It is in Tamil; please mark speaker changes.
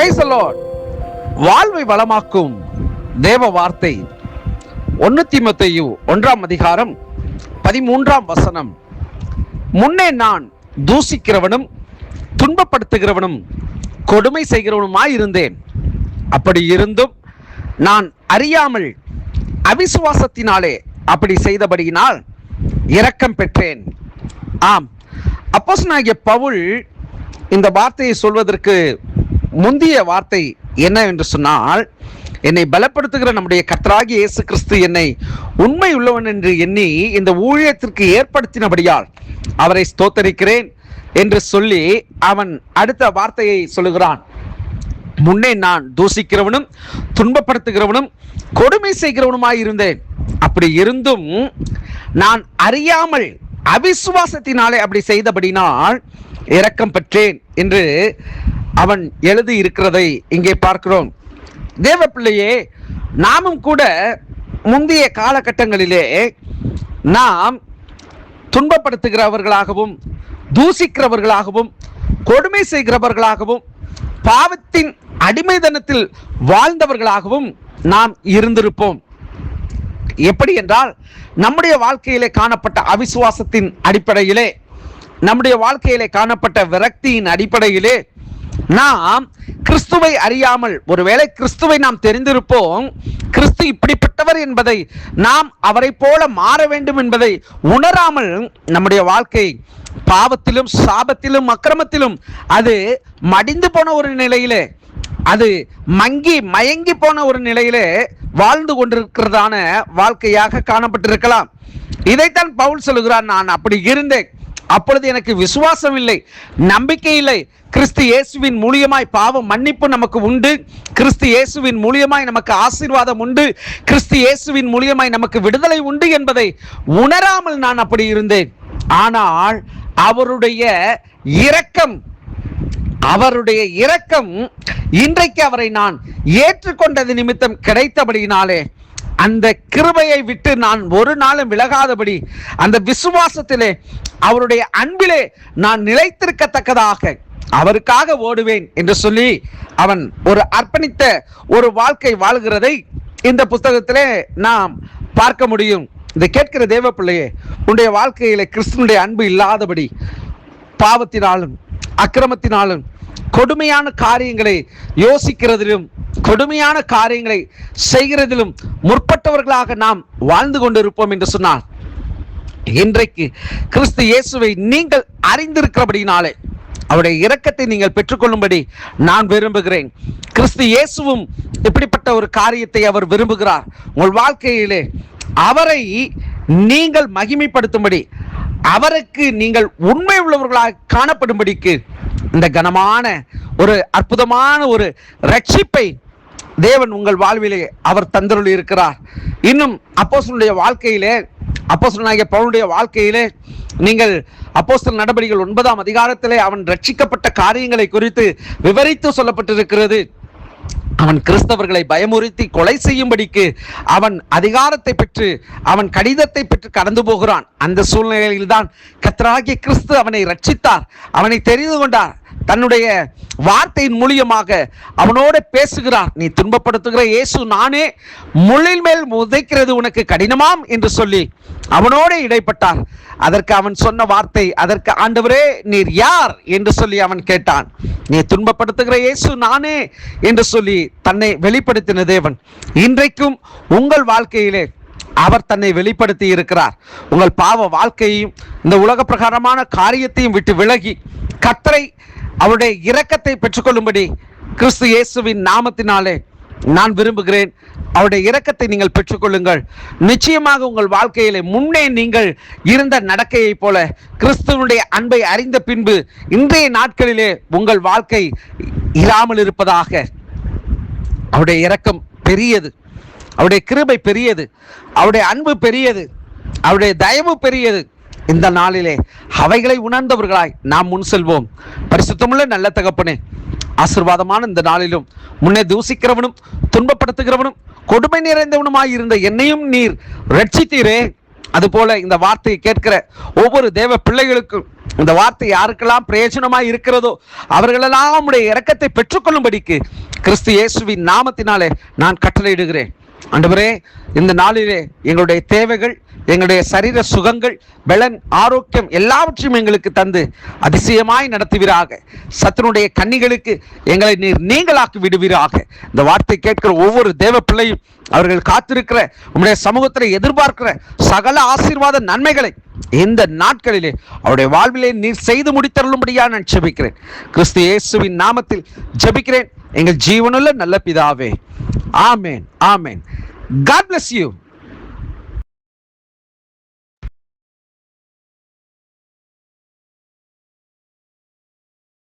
Speaker 1: Praise the Lord. வாழ்வை வளமாக்கும் தேவ வார்த்தை 1 தீமோத்தேயு 1:13 முன்னே நான் தூசிக்கிறவனும் துன்பப்படுத்துகிறவனும் கொடுமை செய்கிறவனுமாயிருந்தேன். அப்படி இருந்தும் நான் அறியாமல் அவிசுவாசத்தினாலே அப்படி செய்தபடியினால் இரக்கம் பெற்றேன். ஆம், அப்போஸ்தலனாகிய பவுல் இந்த வார்த்தையை சொல்வதற்கு முந்திய வார்த்தை என்ன என்று சொன்னால், என்னை பலப்படுத்துகிற நம்முடைய கர்த்தராகிய இயேசு கிறிஸ்து என்னை உண்மை உள்ளவன் என்று எண்ணி இந்த ஊழியத்திற்கு ஏற்படுத்தினபடியால் அவரை ஸ்தோத்தரிக்கிறேன் என்று சொல்லி அவன் அடுத்த வார்த்தையை சொல்லுகிறான். முன்னே நான் தூசிக்கிறவனும் துன்பப்படுத்துகிறவனும் கொடுமை செய்கிறவனுமாய் இருந்தேன். அப்படி இருந்தும் நான் அறியாமல் அவிசுவாசத்தினாலே அப்படி செய்தபடினால் இரக்கம் பெற்றேன் என்று அவன் எழுதி இருக்கிறதை இங்கே பார்க்கிறோம். தேவ பிள்ளையே, நாமும் கூட முந்தைய காலகட்டங்களிலே நாம் துன்பப்படுத்துகிறவர்களாகவும் தூசிக்கிறவர்களாகவும் கொடுமை செய்கிறவர்களாகவும் பாவத்தின் அடிமைதனத்தில் வாழ்ந்தவர்களாகவும் நாம் இருந்திருப்போம். எப்படி என்றால், நம்முடைய வாழ்க்கையிலே காணப்பட்ட அவிசுவாசத்தின் அடிப்படையிலே, நம்முடைய வாழ்க்கையிலே காணப்பட்ட விரக்தியின் அடிப்படையிலே நாம் கிறிஸ்துவை அறியாமல், ஒருவேளை கிறிஸ்துவை நாம் தெரிந்திருப்போம், கிறிஸ்து இப்படிப்பட்டவர் என்பதை, நாம் அவரை போல மாற வேண்டும் என்பதை உணராமல் நம்முடைய வாழ்க்கை பாவத்திலும் சாபத்திலும் அக்கிரமத்திலும் அது மடிந்து போன ஒரு நிலையிலே, அது மயங்கி போன ஒரு நிலையிலே வாழ்ந்து கொண்டிருக்கிறதான வாழ்க்கையாக காணப்பட்டிருக்கலாம். இதைத்தான் பவுல் சொல்லுகிறார். நான் அப்படி இருந்தேன், அப்பொழுது எனக்கு விசுவாசம் இல்லை, நம்பிக்கை இல்லை. கிறிஸ்து இயேசுவின் மூலியமாய் பாவ மன்னிப்பு நமக்கு உண்டு, கிறிஸ்து இயேசுவின் மூலியமாய் நமக்கு ஆசீர்வாதம் உண்டு, கிறிஸ்து இயேசுவின் மூலியமாய் நமக்கு விடுதலை உண்டு என்பதை உணராமல் நான் அப்படி இருந்தேன். ஆனால் அவருடைய இரக்கம் இன்றைக்கு அவரை நான் ஏற்றுக்கொண்டது நிமித்தம் கிடைத்தபடியினாலே அந்த கிருபையை விட்டு நான் ஒரு நாளும் விலகாதபடி, அந்த விசுவாசத்திலே அவருடைய அன்பிலே நான் நிலைத்திருக்கத்தக்கதாக அவருக்காக ஓடுவேன் என்று சொல்லி அவன் ஒரு அர்ப்பணித்த ஒரு வாழ்க்கை வாழ்கிறதை இந்த புத்தகத்திலே நாம் பார்க்க முடியும். இதை கேட்கிற தேவ பிள்ளையே, உன்னுடைய வாழ்க்கையிலே கிறிஸ்துவனுடைய அன்பு இல்லாதபடி பாவத்தினாலும் அக்கிரமத்தினாலும் கொடுமையான காரியங்களை யோசிக்கிறதிலும் கொடுமையான காரியங்களை செய்கிறதிலும் முற்பட்டவர்களாக நாம் வாழ்ந்து கொண்டிருப்போம் என்று சொன்னார். இன்றைக்கு கிறிஸ்து இயேசுவை நீங்கள் அறிந்திருக்கிறபடினாலே அவருடைய இரக்கத்தை நீங்கள் பெற்றுக்கொள்ளும்படி நான் விரும்புகிறேன். கிறிஸ்து இயேசுவும் இப்படிப்பட்ட ஒரு காரியத்தை அவர் விரும்புகிறார். உங்கள் வாழ்க்கையிலே அவரை நீங்கள் மகிமைப்படுத்தும்படி, அவருக்கு நீங்கள் உண்மை உள்ளவர்களாக காணப்படும்படிக்கு இந்த கனமான ஒரு அற்புதமான ஒரு ரட்சிப்பை தேவன் உங்கள் வாழ்விலே அவர் தந்தருளி இருக்கிறார். இன்னும் அப்போஸ்தலனுடைய வாழ்க்கையிலே, அப்போஸ்தலனாகிய பவுலுடைய வாழ்க்கையிலே நீங்கள் அப்போஸ்தலர் நடபடிகள் 9ஆம் அதிகாரத்திலே அவன் ரட்சிக்கப்பட்ட காரியங்களை குறித்து விவரித்து சொல்லப்பட்டிருக்கிறது. அவன் கிறிஸ்தவர்களை பயமுறுத்தி கொலை செய்யும்படிக்கு அவன் அதிகாரத்தை பெற்று அவன் கடிதத்தை பெற்று கடந்து போகிறான். அந்த சூழ்நிலையில்தான் கர்த்தராகிய கிறிஸ்து அவனை ரட்சித்தார், அவனை தெரிந்து கொண்டார். தன்னுடைய வார்த்தையின் மூலியமாக அவனோடு பேசுகிறார். நீ துன்பப்படுத்துகிற இயேசு நானே, முள்ளின் மேல் உதைக்கிறது உனக்கு கடினமாம் என்று சொல்லி அவனோடு இடைப்பட்டார். அதற்கு அவன் சொன்ன வார்த்தை, அதற்கு ஆண்டவரே நீர் யார் என்று சொல்லி அவன் கேட்டான். நீ துன்பப்படுத்துகிற இயேசு நானே என்று சொல்லி தன்னை வெளிப்படுத்தின தேவன் இன்றைக்கும் உங்கள் வாழ்க்கையிலே அவர் தன்னை வெளிப்படுத்தி இருக்கிறார். உங்கள் பாவ வாழ்க்கையையும் இந்த உலக பிரகாரமான காரியத்தையும் விட்டு விலகி கர்த்தரை, அவருடைய இரக்கத்தை பெற்றுக்கொள்ளும்படி கிறிஸ்து இயேசுவின் நாமத்தினாலே நான் விரும்புகிறேன். அவருடைய இரக்கத்தை நீங்கள் பெற்றுக்கொள்ளுங்கள். நிச்சயமாக உங்கள் வாழ்க்கையிலே முன்னே நீங்கள் இருந்த நடக்கையை போல கிறிஸ்துவனுடைய அன்பை அறிந்த பின்பு இன்றைய நாட்களிலே உங்கள் வாழ்க்கை இராமல் இருப்பதாக. அவருடைய இரக்கம் பெரியது, அவருடைய கிருபை பெரியது, அவருடைய அன்பு பெரியது, அவருடைய தயவு பெரியது. இந்த நாளிலே அவைகளை உணர்ந்தவர்களாய் நாம் முன் செல்வோம். பரிசுத்தமுள்ள நல்ல தகப்பனே, ஆசீர்வாதமான இந்த நாளிலும் முன்னே தூசிக்கிறவனும் துன்பப்படுத்துகிறவனும் கொடுமை நிறைந்தவனுமாய் இருந்த என்னையும் நீர் ரட்சித்தீரே. அதுபோல இந்த வார்த்தையை கேட்கிற ஒவ்வொரு தேவ பிள்ளைகளுக்கும் இந்த வார்த்தை யாருக்கெல்லாம் பிரயோஜனமாய் இருக்கிறதோ அவர்களெல்லாம் உம்முடைய இரக்கத்தை பெற்றுக்கொள்ளும்படிக்கு கிறிஸ்து இயேசுவின் நாமத்தினாலே நான் கட்டளையிடுகிறேன். ஆண்டவரே, இந்த நாளிலே எங்களுடைய தேவைகள், எங்களுடைய சரீர சுகங்கள், பலன், ஆரோக்கியம் எல்லாவற்றையும் எங்களுக்கு தந்து அதிசயமாய் நடத்துவீராக. சத்துருடைய கன்னிகளுக்கு எங்களை நீங்களாக்கி விடுவீராக. இந்த வார்த்தை கேட்கிற ஒவ்வொரு தேவ பிள்ளையும் அவர்கள் காத்திருக்கிற உம்முடைய சமூகத்தில் எதிர்பார்க்கிற சகல ஆசீர்வாத நன்மைகளை இந்த நாட்களிலே அவருடைய வாழ்விலே நீர் செய்து முடித்தருளும்படியா நான் ஜெபிக்கிறேன். கிறிஸ்து இயேசுவின் நாமத்தில் ஜெபிக்கிறேன் எங்கள் ஜீவனுள்ள நல்ல பிதாவே. ஆமேன், ஆமேன். God bless you.